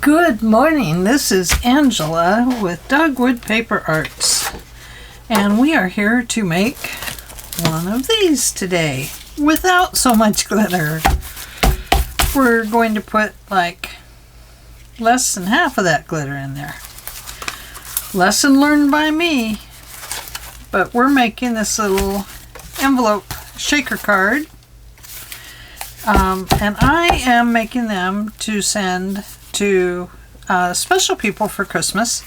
Good morning, this is Angela with Dogwood Paper Arts, and we are here to make one of these today without so much glitter. We're going to put like less than half of that glitter in there. Lesson learned by me, but we're making this little envelope shaker card, and I am making them to send to special people for Christmas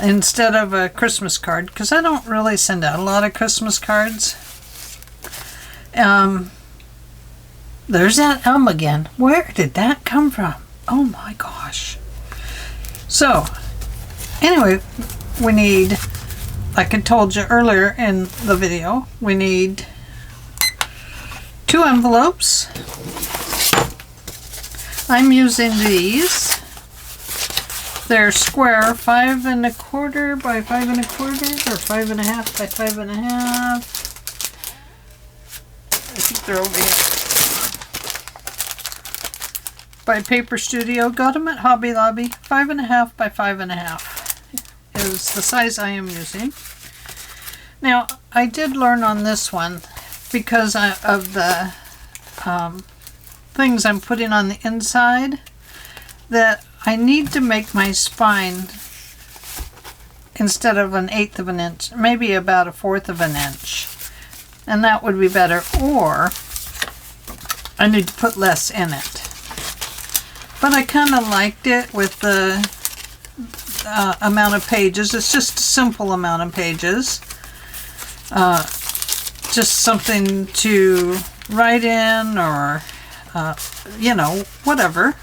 instead of a Christmas card, because I don't really send out a lot of Christmas cards. There's that again. Where did that come from? Oh my gosh. So anyway, we need, like I told you earlier in the video, we need 2 envelopes. I'm using these. They're square, 5 1/4 by 5 1/4, or 5 1/2 by 5 1/2. I think they're over here. By Paper Studio. Got them at Hobby Lobby. 5 1/2 by 5 1/2 is the size I am using. Now, I did learn on this one because of the things I'm putting on the inside, that I need to make my spine, instead of 1/8 of an inch, maybe about 1/4 of an inch, and that would be better, or I need to put less in it. But I kind of liked it with the amount of pages. It's just a simple amount of pages, just something to write in, or you know, whatever.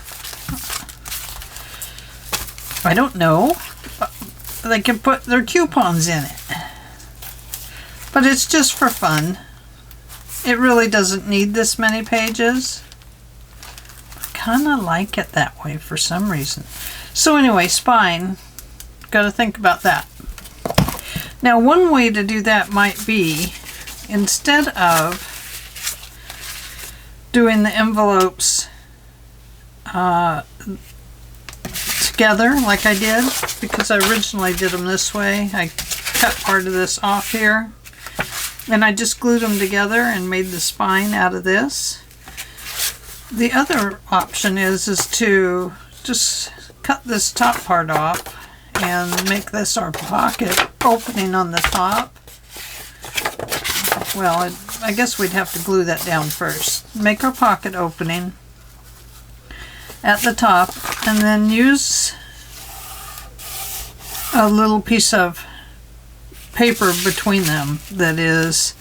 I don't know. They can put their coupons in it. But it's just for fun. It really doesn't need this many pages. I kind of like it that way for some reason. So anyway, spine. Got to think about that. Now, one way to do that might be, instead of doing the envelopes together like I did, because I originally did them this way. I cut part of this off here and I just glued them together and made the spine out of this. The other option is to just cut this top part off and make this our pocket opening on the top. Well, I guess we'd have to glue that down first. Make our pocket opening at the top, and then use a little piece of paper between them that is,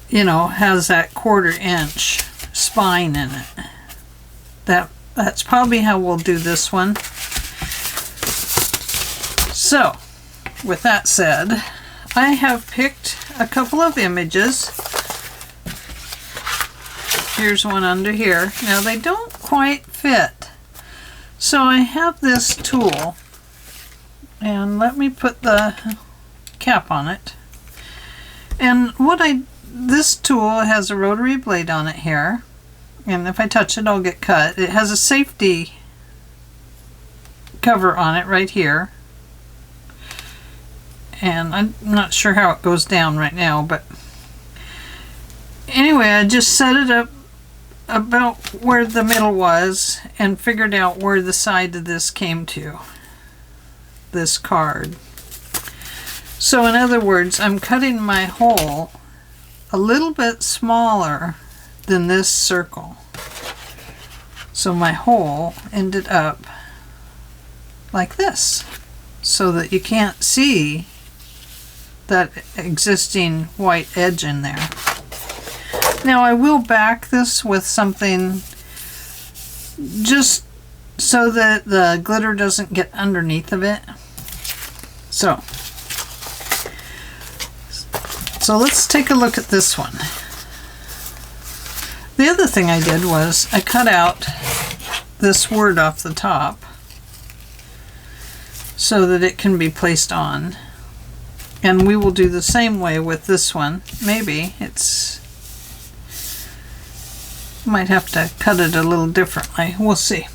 you know, has that 1/4 inch spine in it. That's probably how we'll do this one. So, with that said, I have picked a couple of images. Here's one under here. Now, they don't quite fit, so I have this tool, and let me put the cap on it. And this tool has a rotary blade on it here, and if I touch it, I'll get cut. It has a safety cover on it right here, and I'm not sure how it goes down right now, but anyway, I just set it up about where the middle was and figured out where the side of this came to, this card. So in other words, I'm cutting my hole a little bit smaller than this circle. So my hole ended up like this, so that you can't see that existing white edge in there. Now, I will back this with something just so that the glitter doesn't get underneath of it. So let's take a look at this one. The other thing I did was I cut out this word off the top so that it can be placed on. And we will do the same way with this one. Maybe it's Might have to cut it a little differently. We'll see.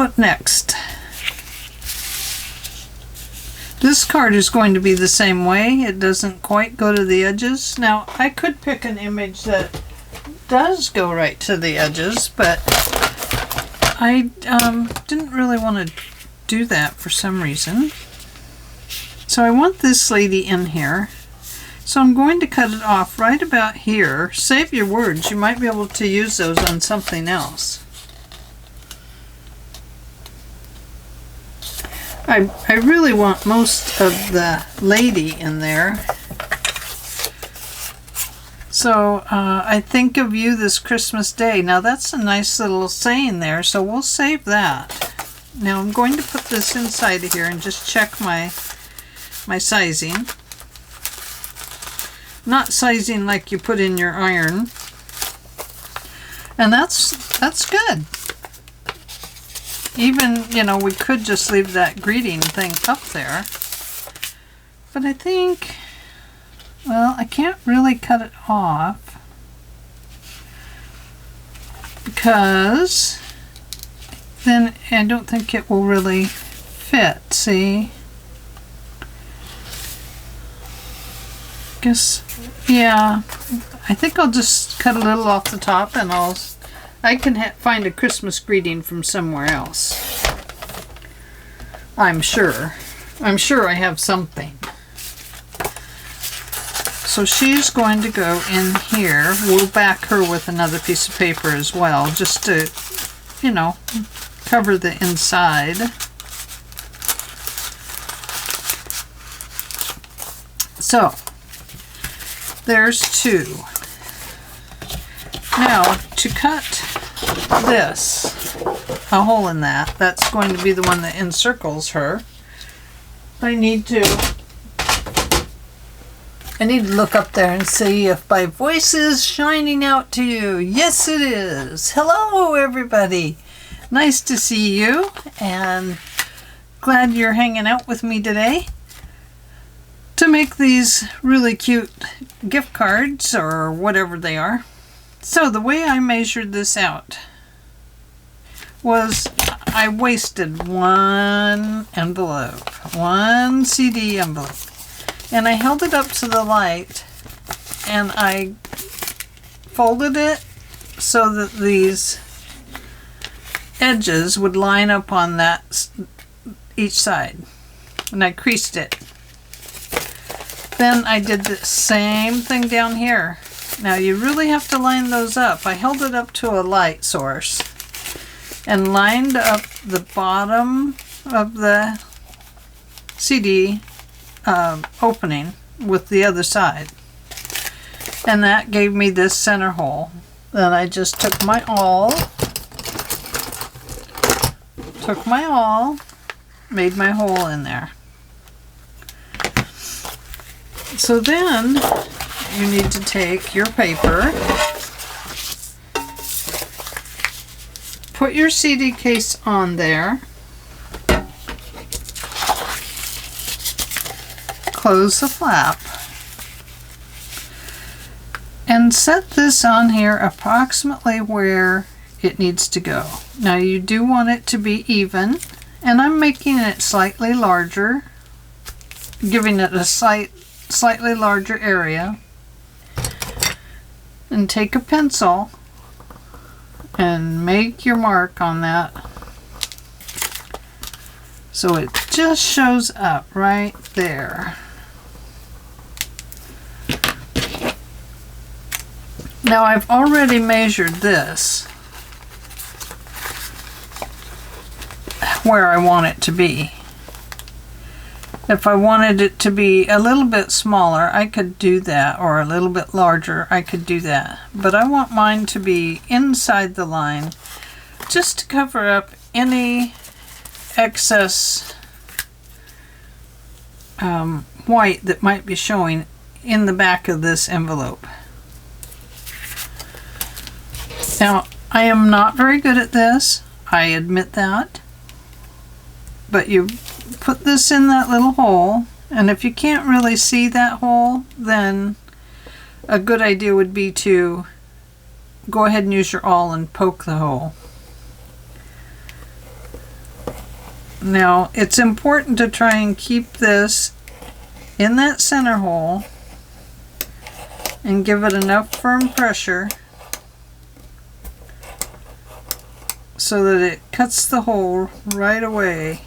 What next? This card is going to be the same way. It doesn't quite go to the edges. Now, I could pick an image that does go right to the edges, but I didn't really want to do that for some reason. So I want this lady in here. So I'm going to cut it off right about here. Save your words. You might be able to use those on something else. I really want most of the lady in there. So I think of you this Christmas day. Now that's a nice little saying there, so we'll save that. Now I'm going to put this inside of here and just check my sizing. Not sizing like you put in your iron. And that's good. Even, you know, we could just leave that greeting thing up there. But I think, well, I can't really cut it off because then I don't think it will really fit, see? Guess, yeah, I think I'll just cut a little off the top and I can find a Christmas greeting from somewhere else. I'm sure I have something. So she's going to go in here. We'll back her with another piece of paper as well, just to, you know, cover the inside. So, there's two. Now, to cut this, a hole in that, that's going to be the one that encircles her. I need to look up there and see if my voice is shining out to you. Yes, it is. Hello, everybody. Nice to see you, and glad you're hanging out with me today to make these really cute gift cards or whatever they are. So the way I measured this out was I wasted one envelope, one CD envelope, and I held it up to the light and I folded it so that these edges would line up on that each side, and I creased it. Then I did the same thing down here. Now you really have to line those up. I held it up to a light source and lined up the bottom of the CD opening with the other side. And that gave me this center hole. Then I just took my awl, made my hole in there. So then you need to take your paper, put your CD case on there, close the flap, and set this on here approximately where it needs to go. Now you do want it to be even, and I'm making it slightly larger, giving it a slightly larger area. And take a pencil and make your mark on that so it just shows up right there. Now I've already measured this where I want it to be. If I wanted it to be a little bit smaller, I could do that, or a little bit larger, I could do that. But I want mine to be inside the line, just to cover up any excess white that might be showing in the back of this envelope. Now, I am not very good at this, I admit that, but you put this in that little hole, and if you can't really see that hole, then a good idea would be to go ahead and use your awl and poke the hole. Now, it's important to try and keep this in that center hole and give it enough firm pressure so that it cuts the hole right away.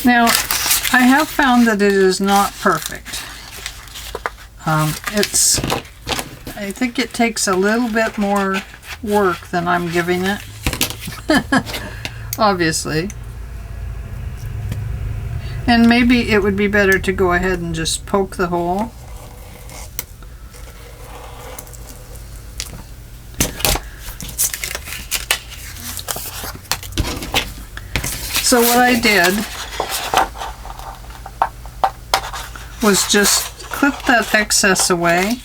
Now, I have found that it is not perfect. I think it takes a little bit more work than I'm giving it, obviously. And maybe it would be better to go ahead and just poke the hole. So what I did was just clip that excess away.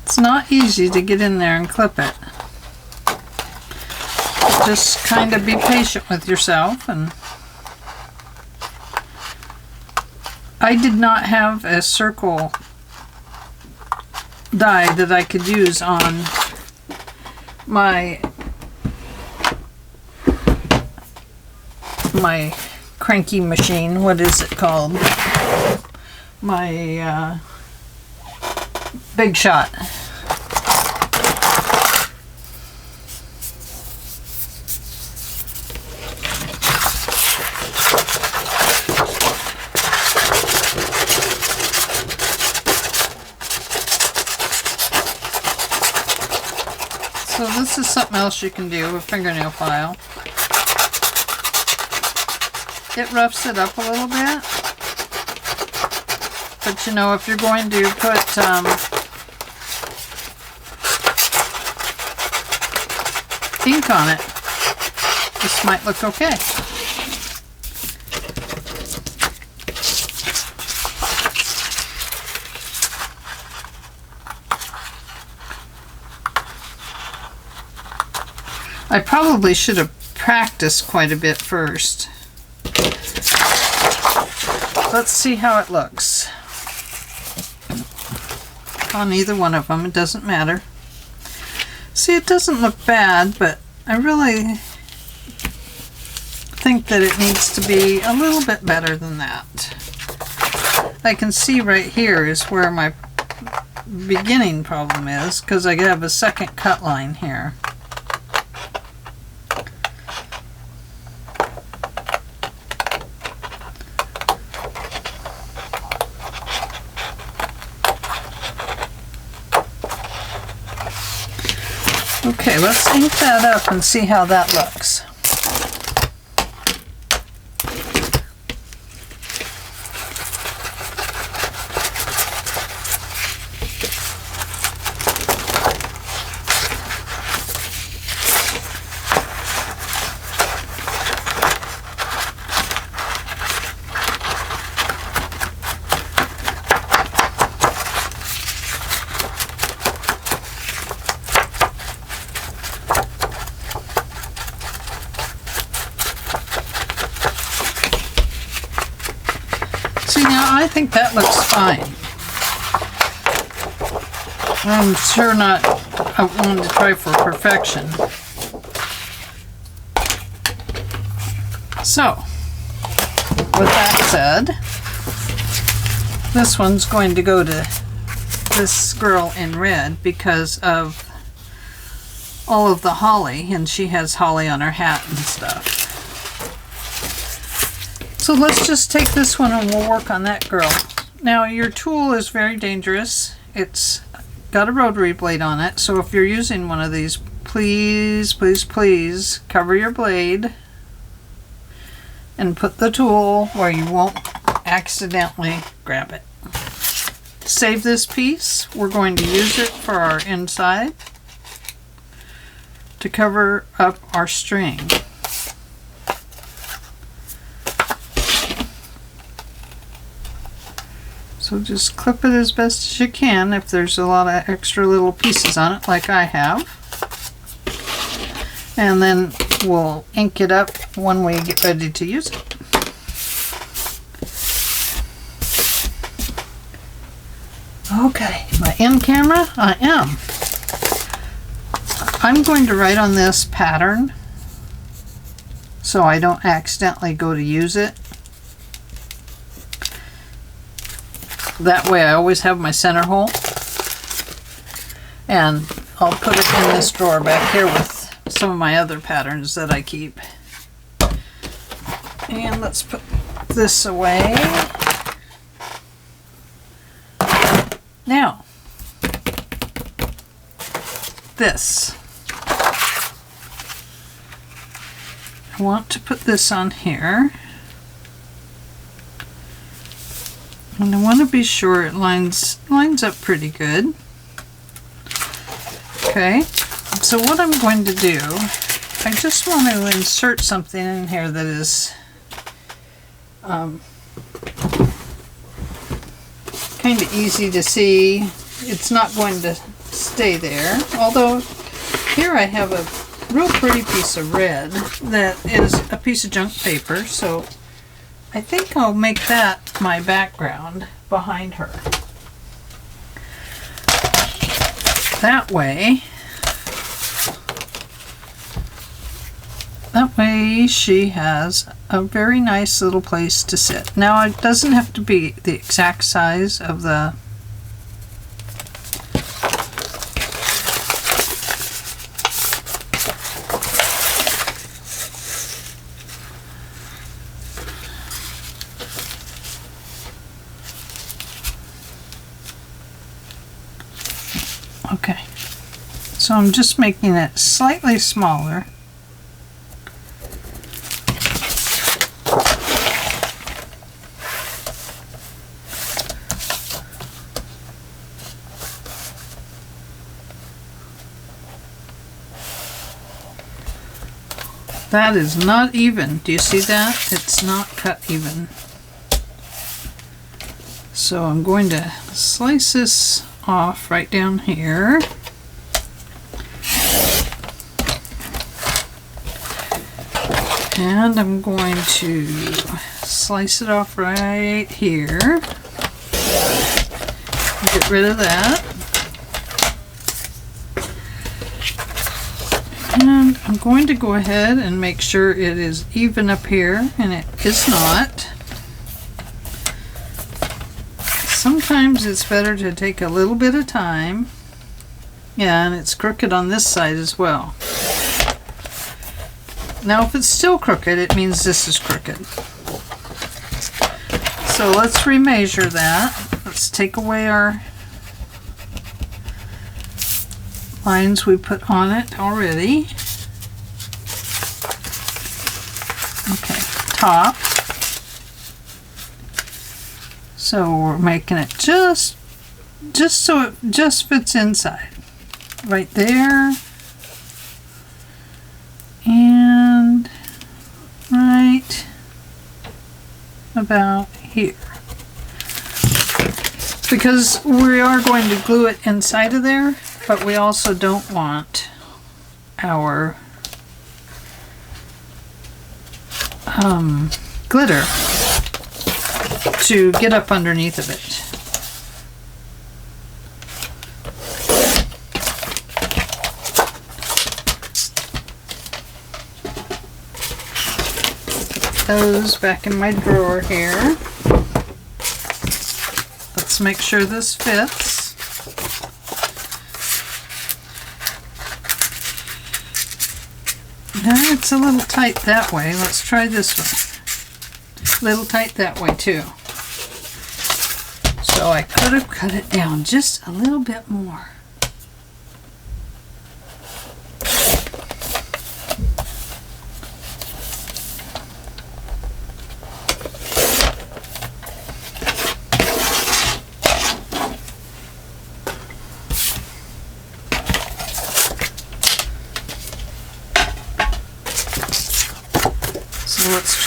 It's not easy to get in there and clip it. Just kind of be patient with yourself. And I did not have a circle die that I could use on my cranky machine. What is it called? My Big Shot. So this is something else you can do with fingernail file. It roughs it up a little bit. But you know, if you're going to put ink on it, this might look okay. I probably should have practiced quite a bit first. Let's see how it looks. On either one of them, it doesn't matter. See, it doesn't look bad, but I really think that it needs to be a little bit better than that. I can see right here is where my beginning problem is, because I have a second cut line here. Okay, let's ink that up and see how that looks. I think that looks fine. I'm sure not wanting to try for perfection. So, with that said, this one's going to go to this girl in red because of all of the holly, and she has holly on her hat and stuff. So let's just take this one and we'll work on that girl. Now your tool is very dangerous. It's got a rotary blade on it, so if you're using one of these, please, please, please cover your blade and put the tool where you won't accidentally grab it. save this piece. We're going to use it for our inside to cover up our string. So just clip it as best as you can if there's a lot of extra little pieces on it like I have. And then we'll ink it up when we get ready to use it. Okay, am I in camera? I am. I'm going to write on this pattern so I don't accidentally go to use it. That way I always have my center hole. And I'll put it in this drawer back here with some of my other patterns that I keep. And let's put this away. Now, this. I want to put this on here. And I want to be sure it lines up pretty good. Okay, so what I'm going to do, I just want to insert something in here that is kind of easy to see. It's not going to stay there, although here I have a real pretty piece of red that is a piece of junk paper, so I think I'll make that my background behind her. That way she has a very nice little place to sit. Now it doesn't have to be the exact size of the Okay, so I'm just making it slightly smaller. That is not even. Do you see that? It's not cut even. So I'm going to slice this off right down here. And I'm going to slice it off right here. Get rid of that. And I'm going to go ahead and make sure it is even up here, and it is not. Sometimes it's better to take a little bit of time. Yeah, and it's crooked on this side as well. Now if it's still crooked, it means this is crooked. So let's remeasure that. Let's take away our lines we put on it already. Okay, top. So we're making it just so it just fits inside. Right there. And right about here. Because we are going to glue it inside of there, but we also don't want our glitter to get up underneath of it. Put those back in my drawer here. Let's make sure this fits. Now it's a little tight that way. Let's try this one. A little tight that way too. So I could have cut it down just a little bit more.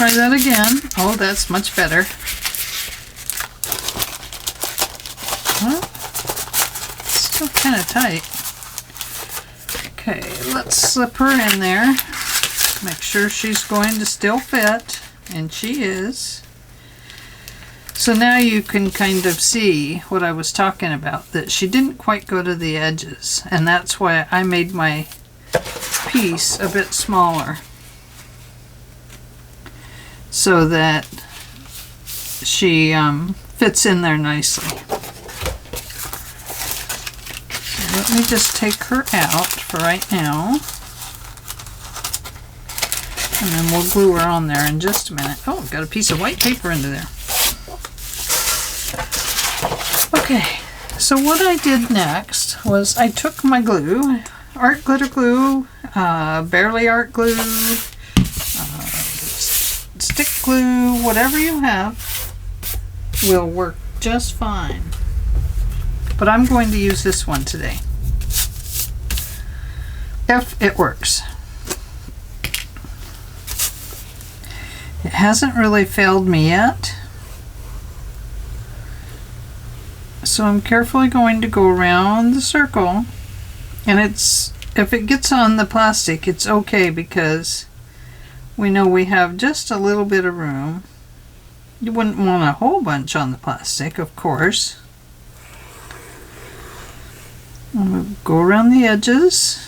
try that again. Oh, that's much better. Well, still kind of tight. Okay, let's slip her in there. Make sure she's going to still fit, and she is. So now you can kind of see what I was talking about, that she didn't quite go to the edges, and that's why I made my piece a bit smaller so that she fits in there nicely. So let me just take her out for right now, and then we'll glue her on there in just a minute. Oh, got a piece of white paper into there. Okay, so what I did next was I took my glue, art glitter glue, barely art glue, stick glue, whatever you have will work just fine. But I'm going to use this one today, if it works. It hasn't really failed me yet. So I'm carefully going to go around the circle, and if it gets on the plastic, it's okay because we know we have just a little bit of room. You wouldn't want a whole bunch on the plastic, of course. And we'll go around the edges.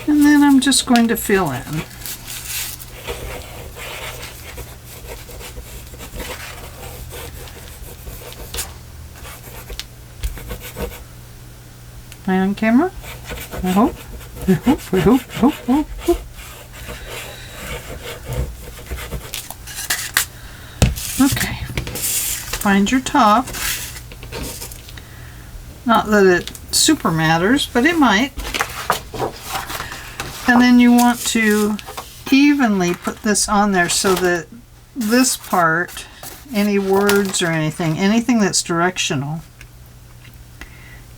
And then I'm just going to fill in. Am I on camera? I hope. I hope. Okay. Find your top. Not that it super matters, but it might. And then you want to evenly put this on there so that this part, any words or anything that's directional,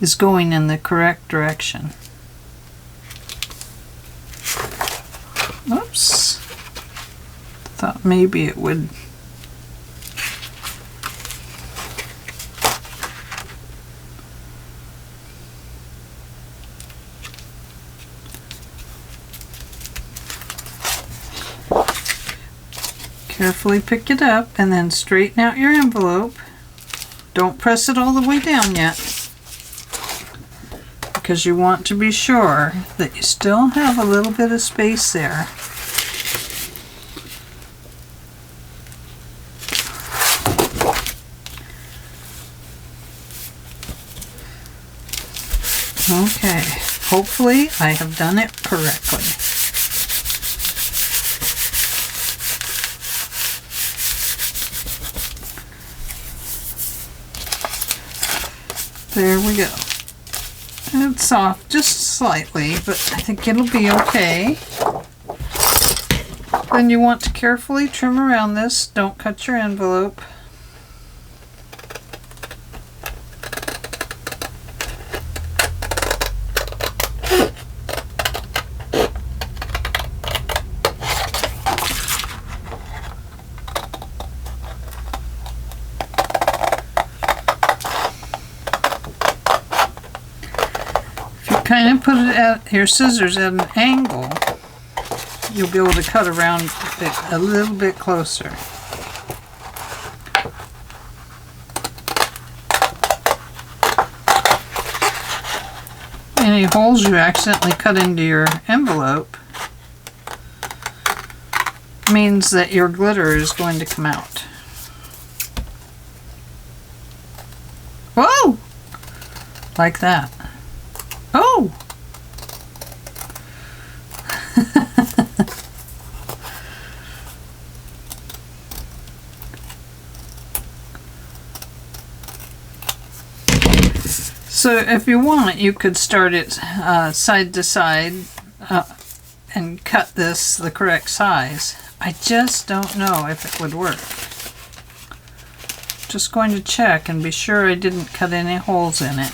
is going in the correct direction. Oops. Thought maybe it would. Carefully pick it up and then straighten out your envelope. Don't press it all the way down yet, because you want to be sure that you still have a little bit of space there. Okay, hopefully I have done it correctly. There we go. It's soft just slightly, but I think it'll be okay. Then you want to carefully trim around this. Don't cut your envelope. Kind of put it at your scissors at an angle, you'll be able to cut around it a little bit closer. Any holes you accidentally cut into your envelope means that your glitter is going to come out. Whoa! Like that. Oh! So if you want, you could start it side to side and cut this the correct size. I just don't know if it would work. Just going to check and be sure I didn't cut any holes in it.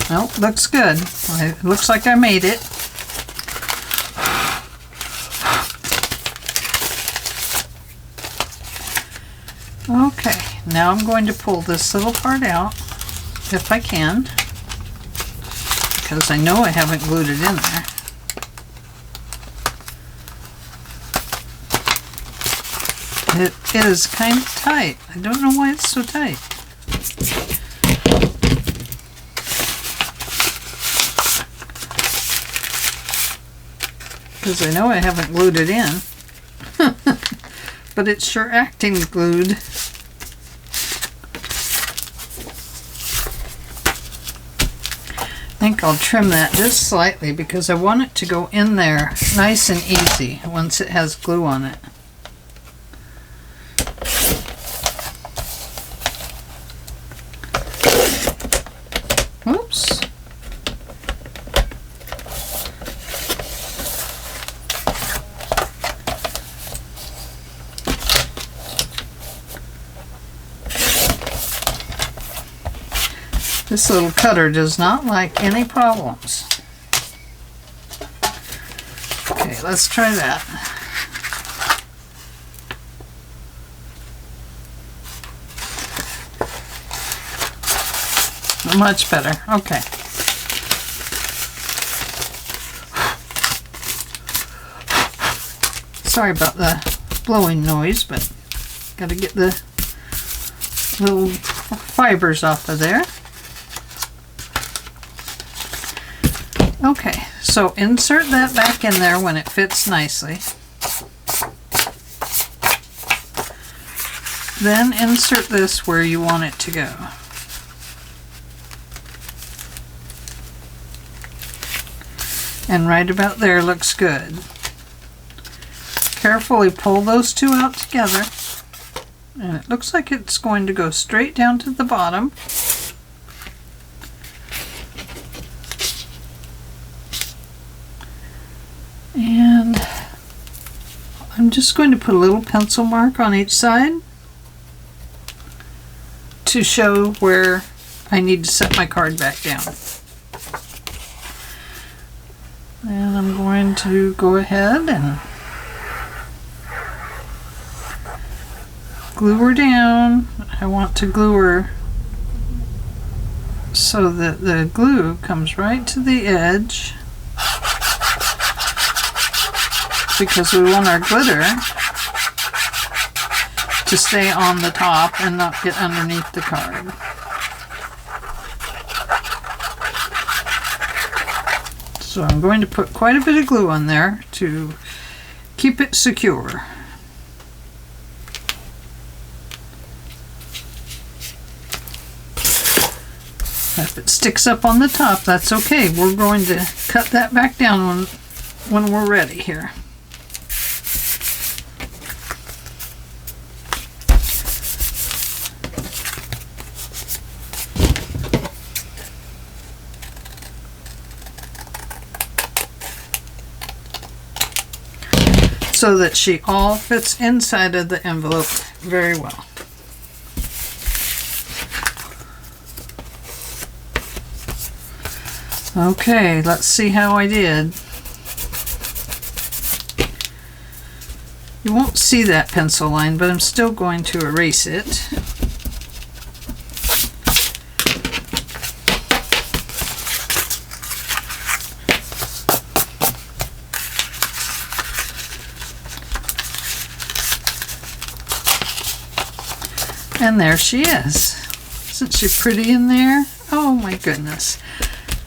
Nope, looks good. It looks like I made it. Okay, now I'm going to pull this little part out, if I can, because I know I haven't glued it in there. It is kind of tight. I don't know why it's so tight. Because I know I haven't glued it in. But it's sure acting glued. I think I'll trim that just slightly because I want it to go in there nice and easy once it has glue on it. Oops. This little cutter does not like any problems. Okay, let's try that. Much better. Okay. Sorry about the blowing noise, but gotta get the little fibers off of there. Okay, so insert that back in there when it fits nicely. Then insert this where you want it to go. And right about there looks good. Carefully pull those two out together. And it looks like it's going to go straight down to the bottom. And I'm just going to put a little pencil mark on each side to show where I need to set my card back down. And I'm going to go ahead and glue her down. I want to glue her so that the glue comes right to the edge, because we want our glitter to stay on the top and not get underneath the card. So I'm going to put quite a bit of glue on there to keep it secure. If it sticks up on the top, that's okay. We're going to cut that back down when we're ready here. So that she all fits inside of the envelope very well. Okay, let's see how I did. You won't see that pencil line, but I'm still going to erase it. And there she is. Isn't she pretty in there? Oh my goodness.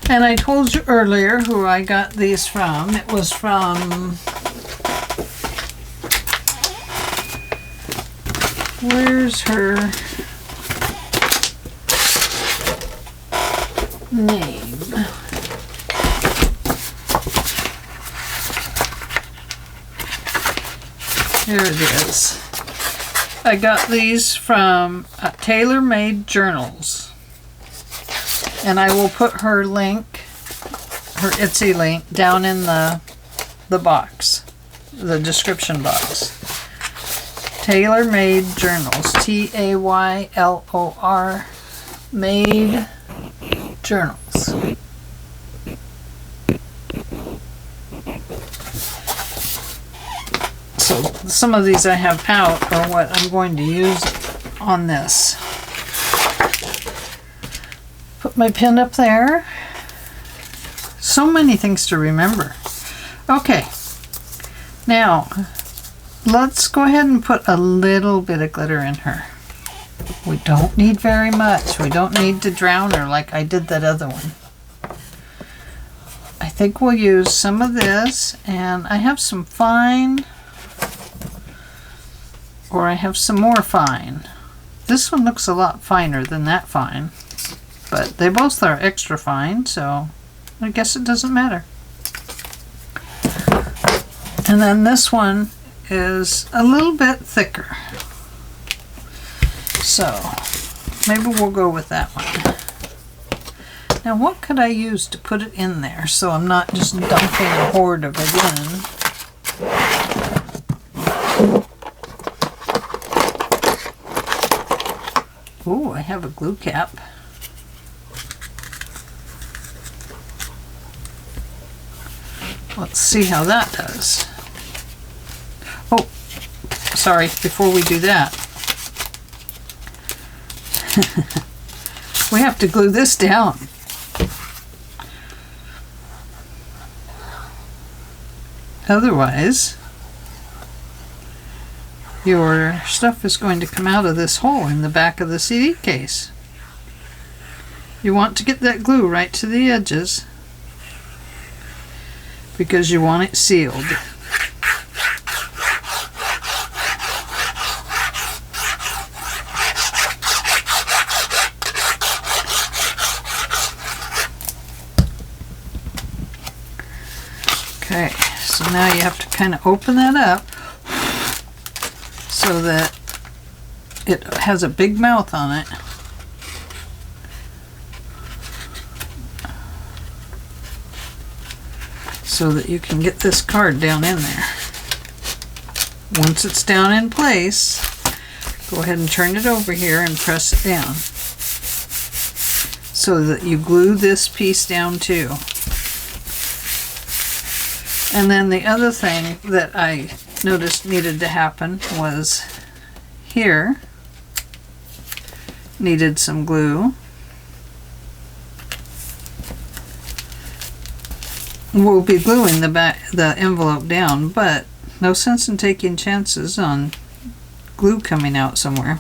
And I told you earlier who I got these from. It was from... Where's her name? Here it is. I got these from Tailor Made Journals. And I will put her link, her Etsy link, down in the box, the description box. Taylor Made Journals, Taylor Made Journals. So some of these I have out are what I'm going to use on this. Put my pen up there. So many things to remember. Okay, now let's go ahead and put a little bit of glitter in her. We don't need very much. We don't need to drown her like I did that other one. I think we'll use some of this, and I have some fine, or I have some more fine. This one looks a lot finer than that fine, but they both are extra fine, so I guess it doesn't matter. And then this one is a little bit thicker, so maybe we'll go with that one. Now what could I use to put it in there so I'm not just dumping a horde of it in? Ooh, I have a glue cap. Let's see how that does. Oh, sorry, before we do that, we have to glue this down. Otherwise, your stuff is going to come out of this hole in the back of the CD case. You want to get that glue right to the edges because you want it sealed. Okay, so now you have to kind of open that up so that it has a big mouth on it. So that you can get this card down in there. Once it's down in place, go ahead and turn it over here and press it down so that you glue this piece down too. And then the other thing that I noticed needed to happen was here needed some glue. We'll be gluing the envelope down, but no sense in taking chances on glue coming out somewhere.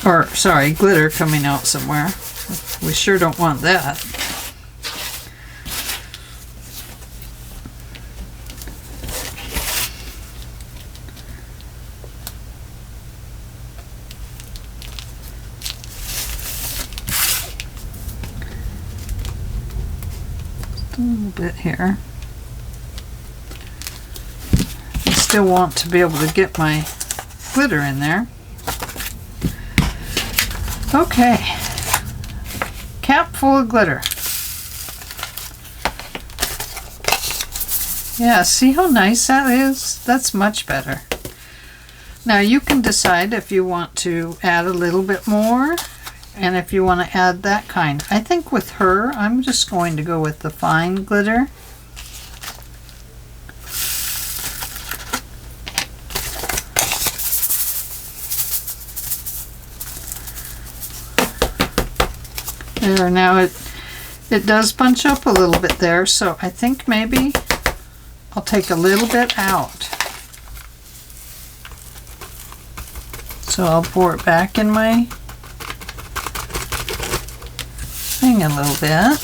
Or, sorry, glitter coming out somewhere. We sure don't want that. A little bit here. I still want to be able to get my glitter in there. Okay, cap full of glitter. Yeah, see how nice that is? That's much better. Now you can decide if you want to add a little bit more and if you want to add that kind. I think with her, I'm just going to go with the fine glitter. There, now it does bunch up a little bit there, so I think maybe I'll take a little bit out. So I'll pour it back in my thing a little bit.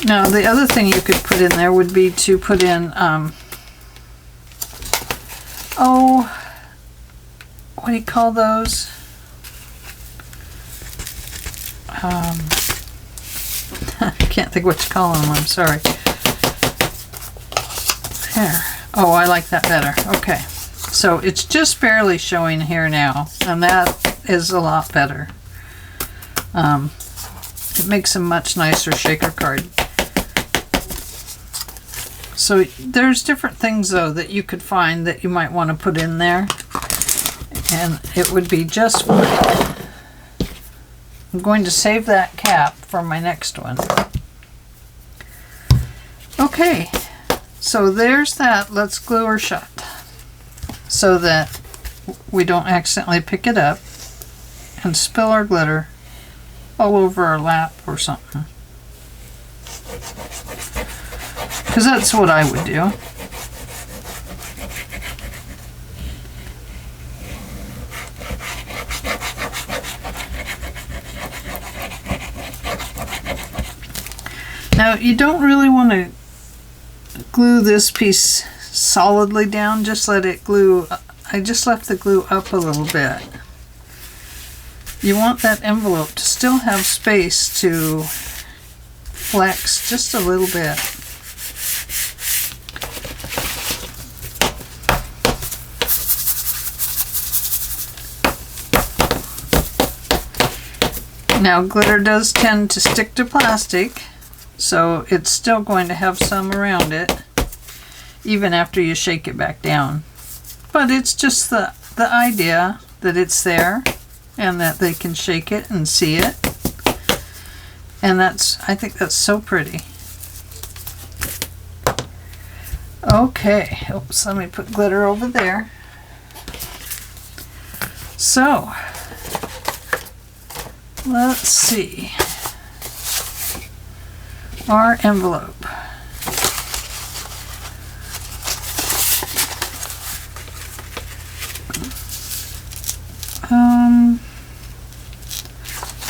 Now the other thing you could put in there would be to put in what do you call those? I can't think what to call them, I'm sorry. There. Oh, I like that better. Okay. So it's just barely showing here now, and that is a lot better. It makes a much nicer shaker card. So there's different things though that you could find that you might want to put in there, and it would be just fine. I'm going to save that cap for my next one. Okay, so there's that. Let's glue her shut so that we don't accidentally pick it up and spill our glitter all over our lap or something. Because that's what I would do. Now you don't really want to glue this piece solidly down, just let it glue. I just left the glue up a little bit. You want that envelope to still have space to flex just a little bit. Now glitter does tend to stick to plastic, so it's still going to have some around it even after you shake it back down. But it's just the idea that it's there and that they can shake it and see it. And I think that's so pretty. Okay, oops, let me put glitter over there. So, let's see. Our envelope.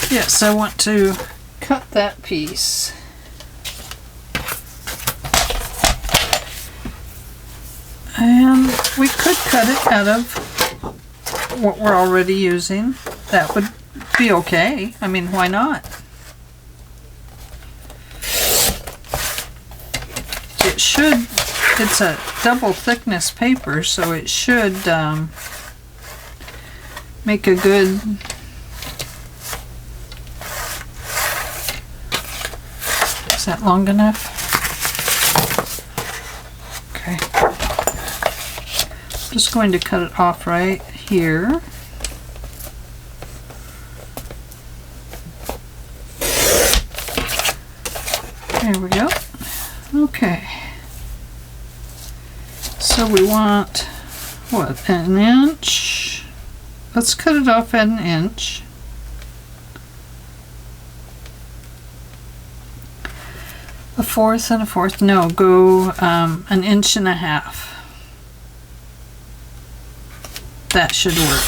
Yes, I want to cut that piece. And we could cut it out of what we're already using. That would be okay. I mean, why not? It should, it's a double thickness paper, so it should make a good is that long enough? Okay. Just going to cut it off right here. There we go. Okay. So we want, what, an inch? Let's cut it off at an inch. A fourth and a fourth. No, go an inch and a half. That should work.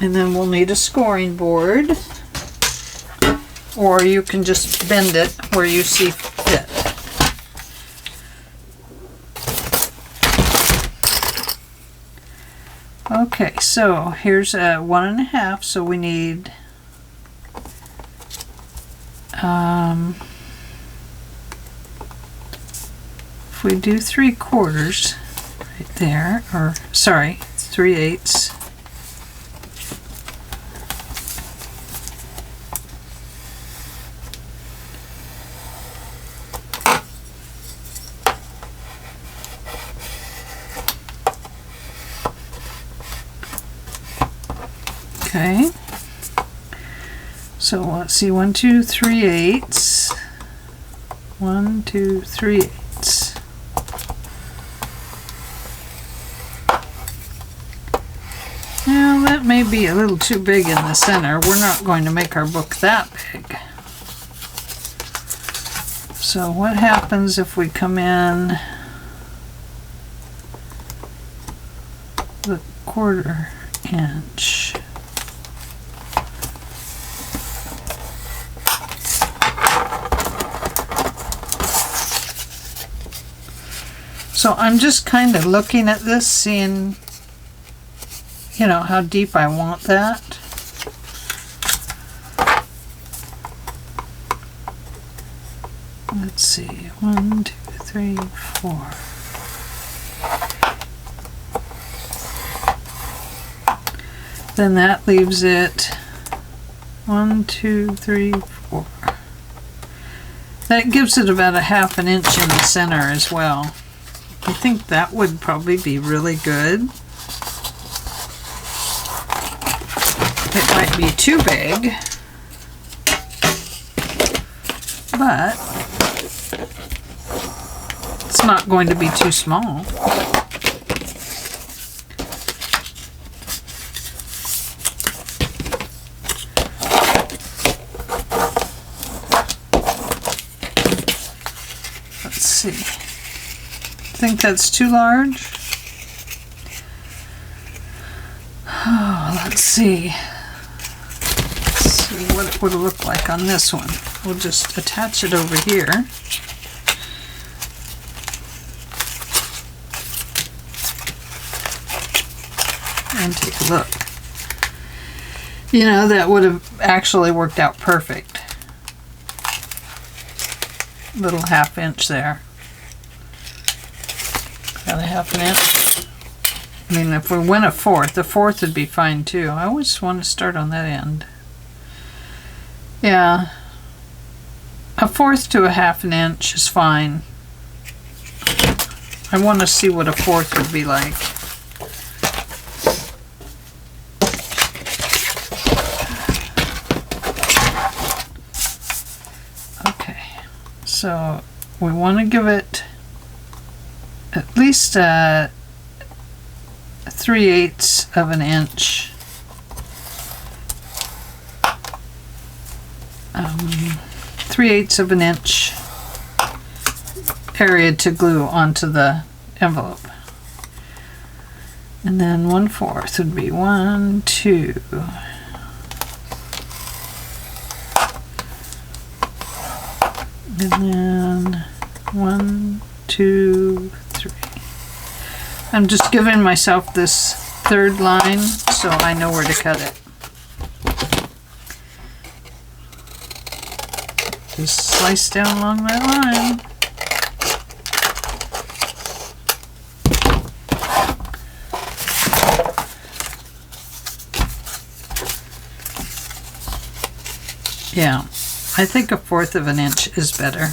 And then we'll need a scoring board. Or you can just bend it where you see fit. Okay, so here's a 1.5, so we need if we do 3/4 right there, or sorry, 3/8. Okay, so let's see, 1, 2, 3/8. 1, 2, 3/8. Now that may be a little too big in the center. We're not going to make our book that big. So what happens if we come in the 1/4 inch? So I'm just kind of looking at this, seeing, you know, how deep I want that. let's see, 1, 2, 3, 4. Then that leaves it 1, 2, 3, 4. That gives it about a 1/2 inch in the center as well. I think that would probably be really good. It might be too big, but it's not going to be too small. Let's see. Think that's too large? Oh, let's see. Let's see what it would look like on this one. We'll just attach it over here. And take a look. You know, that would have actually worked out perfect. Little 1/2 inch there. About a 1/2 inch. I mean, if we went a 1/4 would be fine too. I always want to start on that end. Yeah, a 1/4 to a 1/2 inch is fine. I want to see what a 1/4 would be like. Okay, so we want to give it at least 3/8 of an inch. 3/8 of an inch area to glue onto the envelope. And then 1/4 would be 1, 2. And then 1, 2, 3. I'm just giving myself this 3rd line so I know where to cut it. Just slice down along that line. Yeah, I think a 1/4 of an inch is better.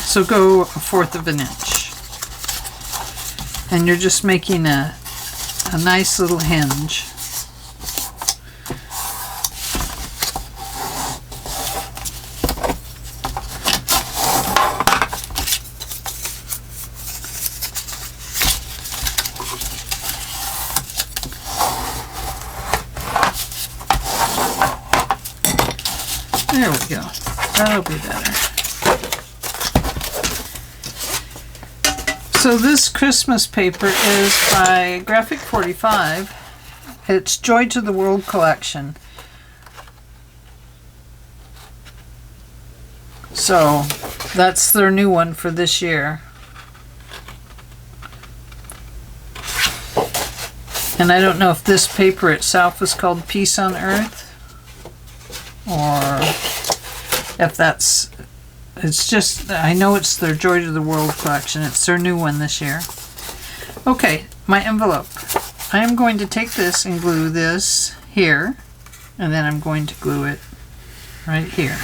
So go a 1/4 of an inch. And you're just making a nice little hinge. There we go. That'll be better. So this Christmas paper is by Graphic 45. It's Joy to the World collection. So that's their new one for this year. And I don't know if this paper itself is called Peace on Earth, or if that's, it's just, I know it's their Joy to the World collection. It's their new one this year. Okay, my envelope. I am going to take this and glue this here, and then I'm going to glue it right here,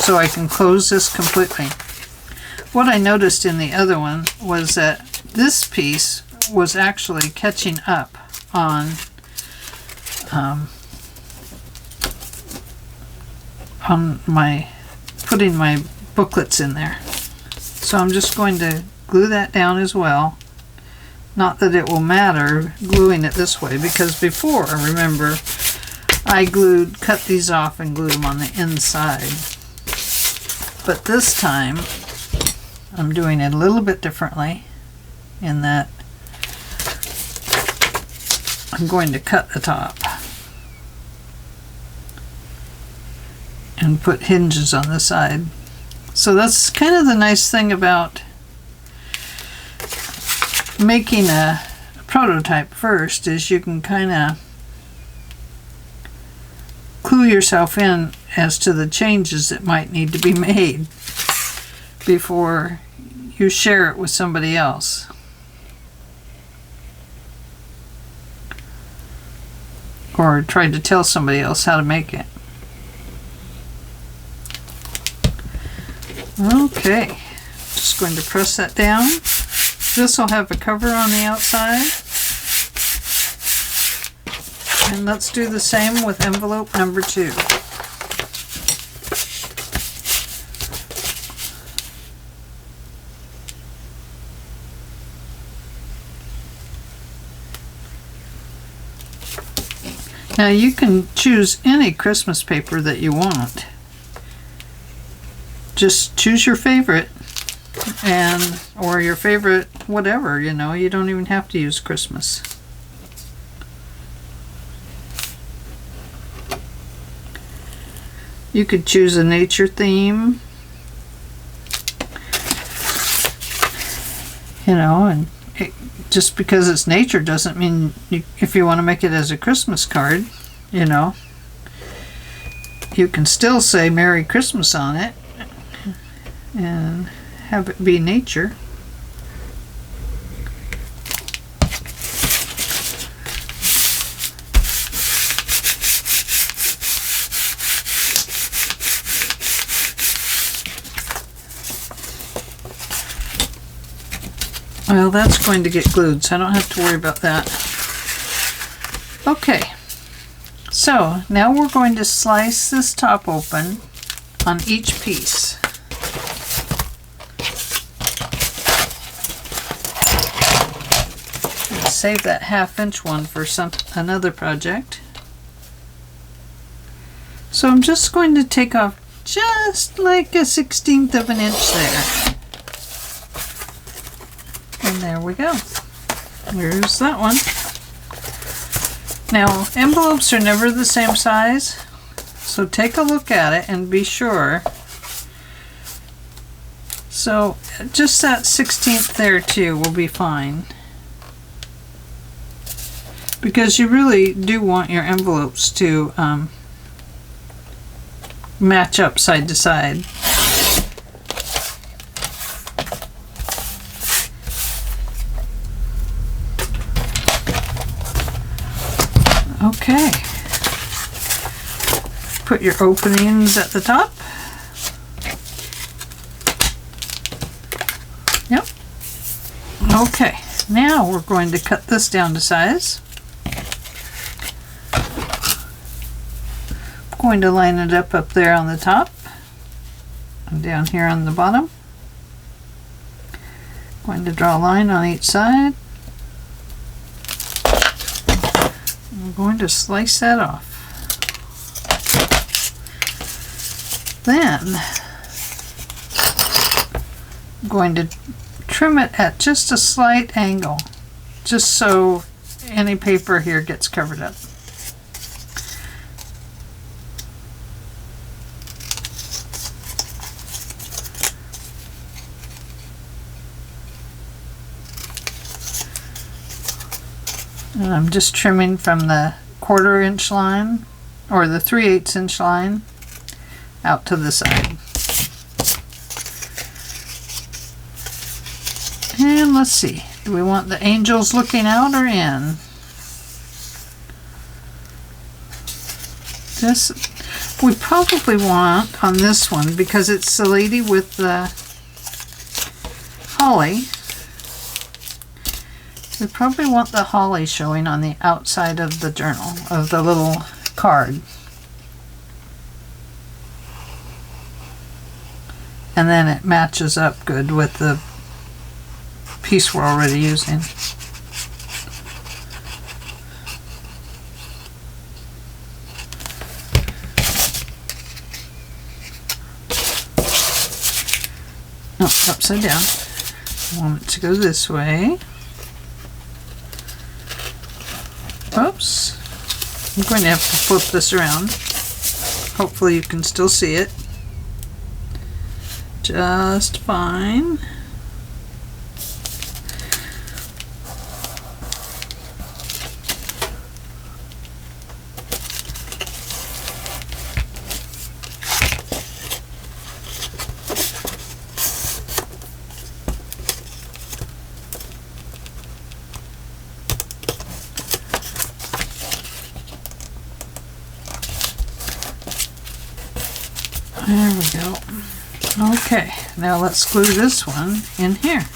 so I can close this completely. What I noticed in the other one was that this piece was actually catching up on my putting my booklets in there. So I'm just going to glue that down as well. Not that it will matter gluing it this way, because before, remember, I cut these off and glued them on the inside. But this time I'm doing it a little bit differently, in that I'm going to cut the top and put hinges on the side. So that's kind of the nice thing about making a prototype first, is you can kind of clue yourself in as to the changes that might need to be made before you share it with somebody else. Or try to tell somebody else how to make it. Okay, just going to press that down. This will have a cover on the outside. And let's do the same with envelope number 2. Now you can choose any Christmas paper that you want. Just choose your favorite, or your favorite whatever, you know, you don't even have to use Christmas. You could choose a nature theme, you know, and just because it's nature doesn't mean if you want to make it as a Christmas card, you know, you can still say Merry Christmas on it and have it be nature. Well, that's going to get glued, so I don't have to worry about that. Okay, so now we're going to slice this top open on each piece. I'll save that 1/2 inch one for another project. So I'm just going to take off just like a 1/16 of an inch there. And there we go. Here's that one. Now, envelopes are never the same size, so take a look at it and be sure. So, just that 1/16 there too will be fine. Because you really do want your envelopes to match up side to side. Okay, put your openings at the top. Yep. Okay, now we're going to cut this down to size. I'm going to line it up there on the top and down here on the bottom. Going to draw a line on each side. I'm going to slice that off. Then I'm going to trim it at just a slight angle, just so any paper here gets covered up. And I'm just trimming from the 1/4 inch line, or the 3/8 inch line, out to the side. And let's see, do we want the angels looking out or in? This, we probably want on this one, because it's the lady with the holly. We probably want the holly showing on the outside of the journal, of the little card. And then it matches up good with the piece we're already using. Oh, upside down. I want it to go this way. Oops. I'm going to have to flip this around. Hopefully you can still see it just fine. There we go. Okay, now let's glue this one in here.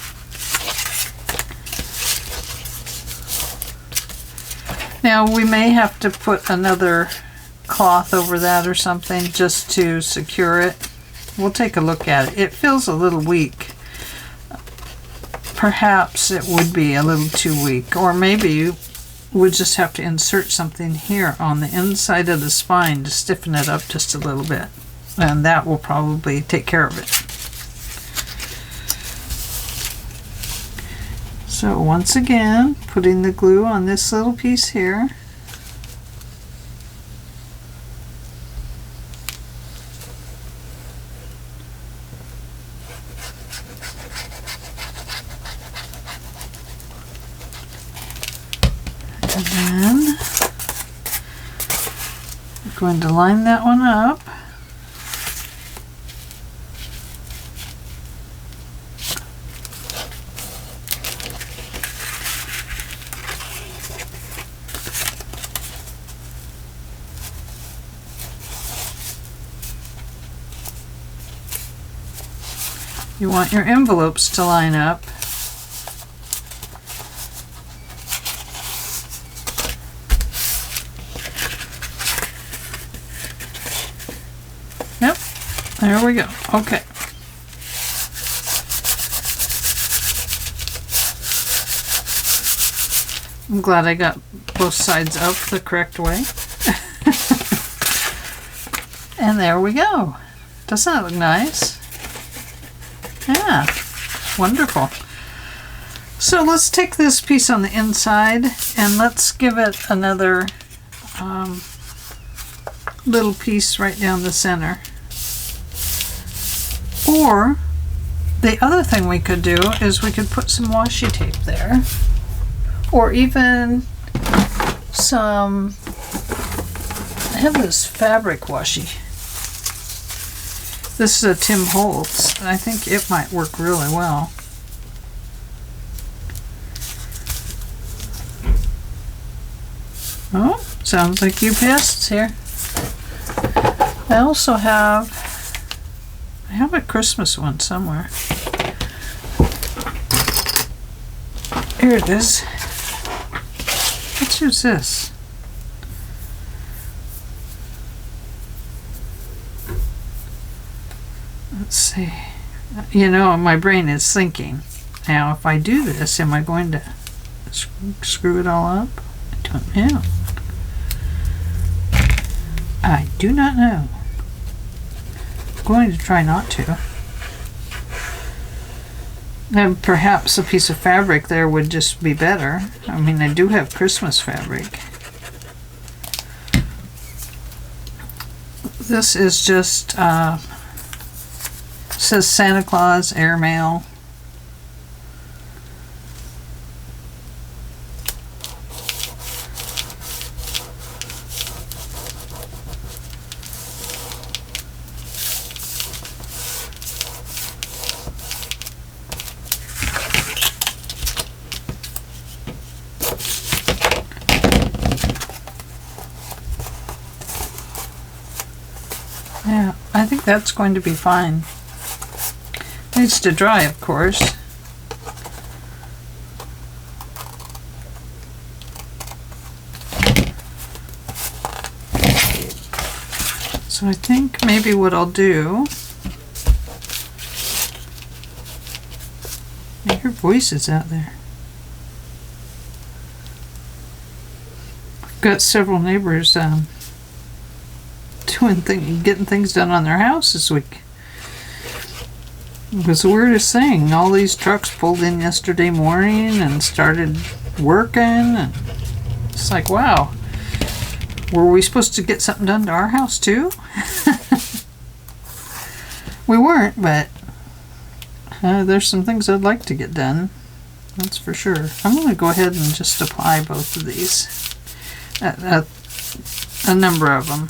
Now we may have to put another cloth over that or something just to secure it. We'll take a look at it. It feels a little weak. Perhaps it would be a little too weak, or maybe we'll just have to insert something here on the inside of the spine to stiffen it up just a little bit, and that will probably take care of it. So once again, putting the glue on this little piece here. And then we're going to line that one up. You want your envelopes to line up. Yep, there we go. Okay. I'm glad I got both sides up the correct way. And there we go. Doesn't that look nice? Yeah, wonderful. So let's take this piece on the inside and let's give it another little piece right down the center. Or the other thing we could do is we could put some washi tape there, or even some, I have this fabric washi. This is a Tim Holtz. I think it might work really well. Oh, sounds like UPS here. I also have, I have a Christmas one somewhere. Here it is. Let's use this. Let's see. You know, my brain is thinking. Now, if I do this, am I going to screw it all up? I don't know. I do not know. I'm going to try not to. And perhaps a piece of fabric there would just be better. I mean, I do have Christmas fabric. This is just says Santa Claus airmail. Yeah, I think that's going to be fine. Needs to dry, of course. So I think maybe what I'll do, I hear voices out there. I've got several neighbors getting things done on their house this week. It was the weirdest thing. All these trucks pulled in yesterday morning and started working, and it's like, wow, were we supposed to get something done to our house too? We weren't, but there's some things I'd like to get done, that's for sure. I'm going to go ahead and just apply both of these, a number of them.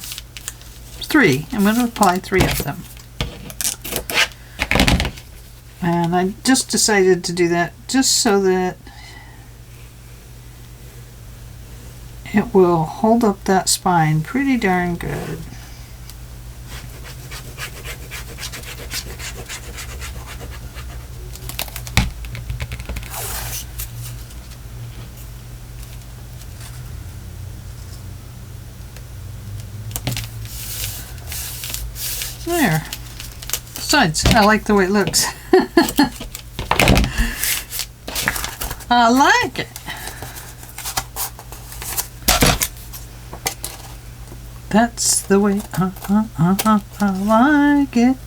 3. I'm going to apply 3 of them. And I just decided to do that just so that it will hold up that spine pretty darn good. There. Besides, I like the way it looks. I like it. That's the way I like it.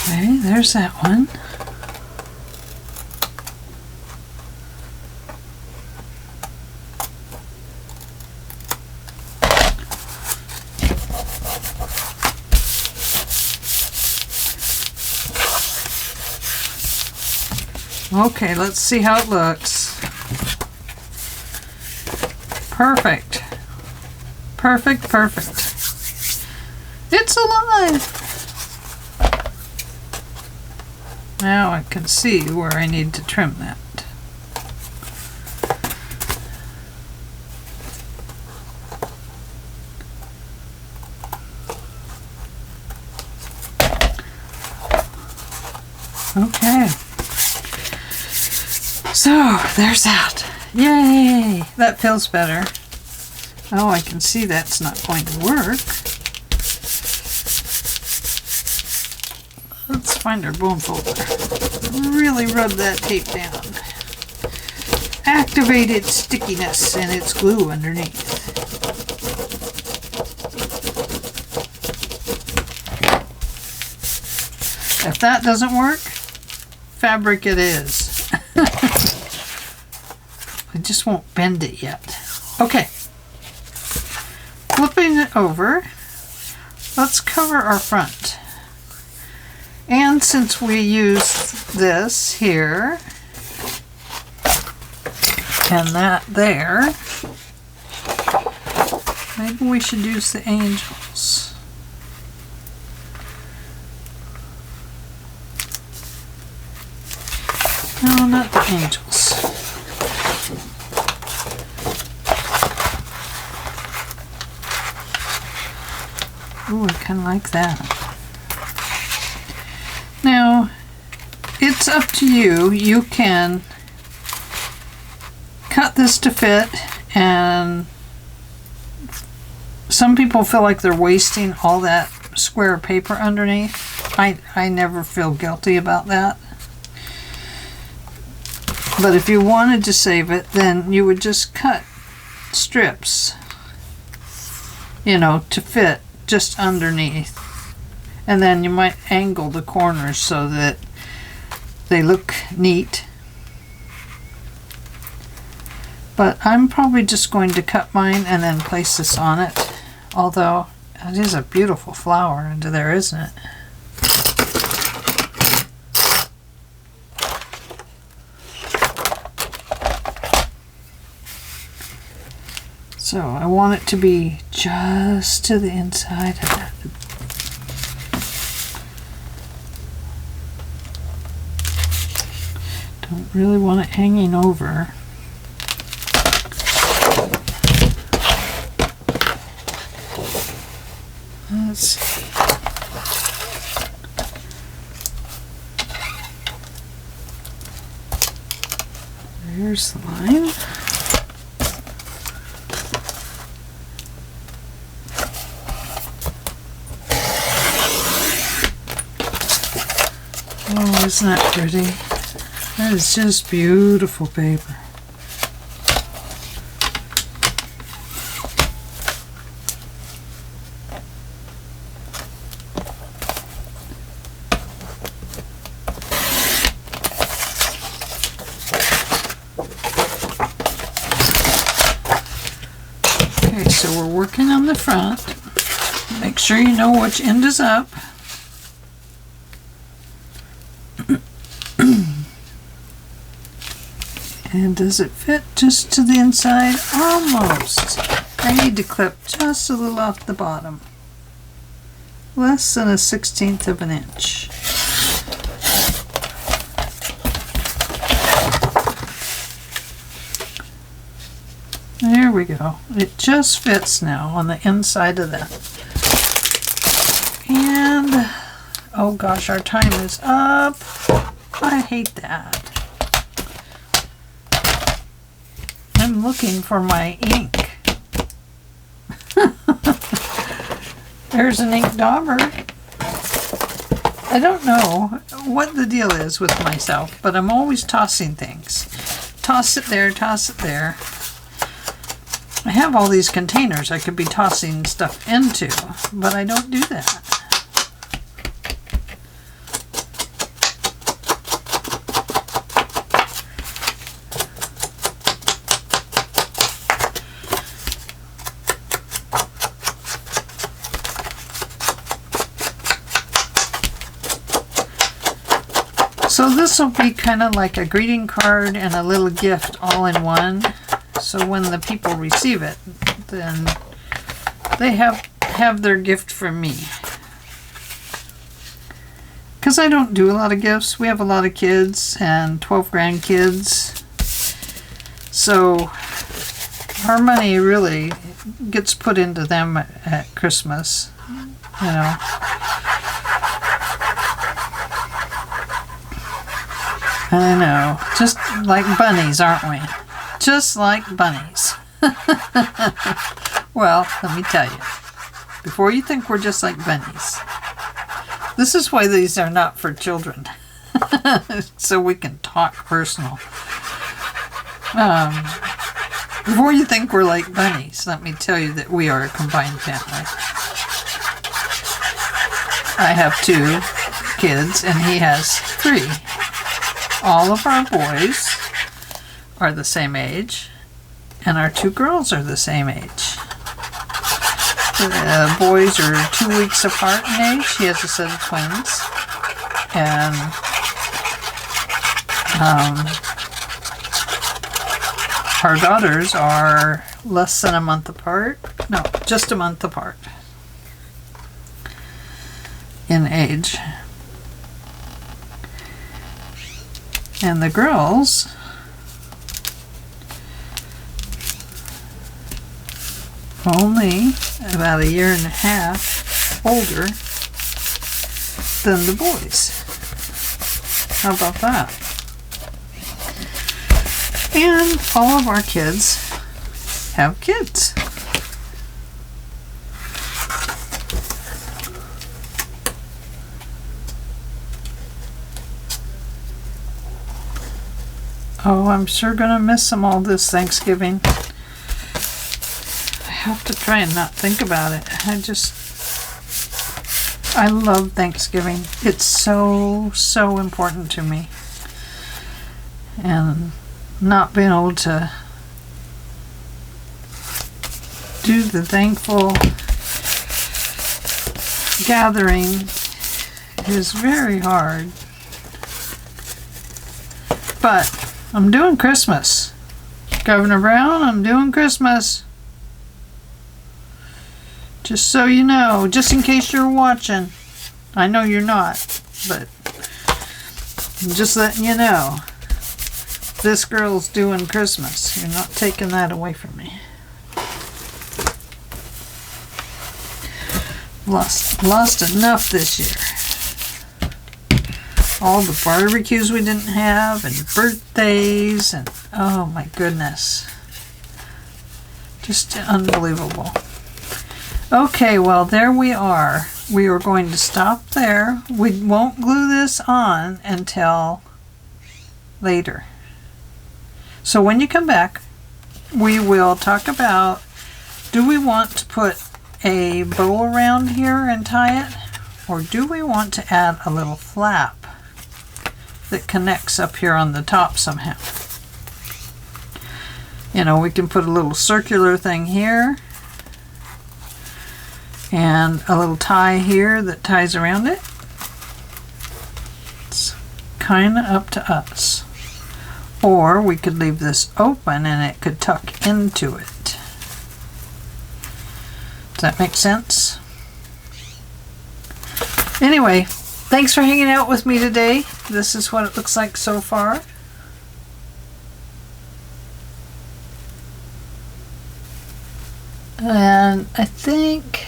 Okay, there's that one. Okay, let's see how it looks. Perfect. Perfect, perfect. It's alive! Now I can see where I need to trim that. Okay. So, there's that. Yay! That feels better. Oh, I can see that's not going to work. Let's find our bone folder. Really rub that tape down. Activate its stickiness and its glue underneath. If that doesn't work, fabric it is. I just won't bend it yet. Okay. Flipping it over, let's cover our front. And since we use this here and that there, maybe we should use the angels. No, not the angels. Ooh, I kind of like that. Now, it's up to you. You can cut this to fit, and some people feel like they're wasting all that square paper underneath. I never feel guilty about that. But if you wanted to save it, then you would just cut strips, you know, to fit just underneath. And then you might angle the corners so that they look neat. But I'm probably just going to cut mine and then place this on it. Although, it is a beautiful flower under there, isn't it? So I want it to be just to the inside of that. Don't really want it hanging over. Let's see. There's the line. Oh, isn't that pretty? That is just beautiful paper. Okay, so we're working on the front. Make sure you know which end is up. And does it fit just to the inside? Almost. I need to clip just a little off the bottom. Less than 1/16 of an inch. There we go. It just fits now on the inside of that. And, oh gosh, our time is up. I hate that. I'm looking for my ink. There's an ink dauber. I don't know what the deal is with myself, but I'm always tossing things. Toss it there, toss it there. I have all these containers I could be tossing stuff into, but I don't do that. So this will be kind of like a greeting card and a little gift all in one. So when the people receive it, then they have their gift from me. Because I don't do a lot of gifts. We have a lot of kids and 12 grandkids. So our money really gets put into them at Christmas, you know. I know, just like bunnies, aren't we? Just like bunnies. Well, let me tell you, before you think we're just like bunnies, this is why these are not for children. So we can talk personal. Before you think we're like bunnies, let me tell you that we are a combined family. I have 2 kids and he has 3. All of our boys are the same age, and our 2 girls are the same age. The boys are 2 weeks apart in age. He has a set of twins. And our daughters are less than a month apart. No, just a month apart in age. And the girls only about 1.5 years older than the boys. How about that? And all of our kids have kids. Oh, I'm sure gonna miss them all this Thanksgiving. I have to try and not think about it. I love Thanksgiving. It's so, so important to me. And not being able to do the thankful gathering is very hard. But I'm doing Christmas. Governor Brown, I'm doing Christmas. Just so you know, just in case you're watching. I know you're not, but I'm just letting you know. This girl's doing Christmas. You're not taking that away from me. Lost enough this year. All the barbecues we didn't have, and birthdays, and oh my goodness. Just unbelievable. Okay, well, there we are. We are going to stop there. We won't glue this on until later. So when you come back, we will talk about, do we want to put a bow around here and tie it? Or do we want to add a little flap that connects up here on the top somehow? You know, we can put a little circular thing here and a little tie here that ties around it. It's kind of up to us. Or we could leave this open and it could tuck into it. Does that make sense? Anyway, thanks for hanging out with me today. This is what it looks like so far. And I think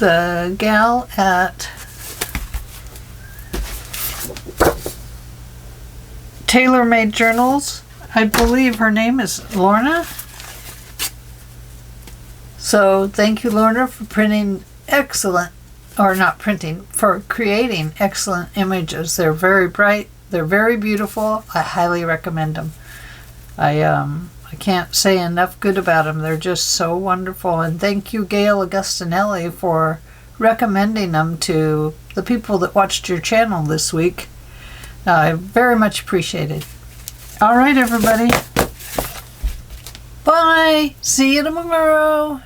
the gal at Tailor Made Journals, I believe her name is Lorna. So thank you, Lorna, for printing excellent, or not printing, for creating excellent images. They're very bright. They're very beautiful. I highly recommend them. I can't say enough good about them. They're just so wonderful. And thank you, Gayle A, for recommending them to the people that watched your channel this week. I very much appreciate it. All right, everybody. Bye. See you tomorrow.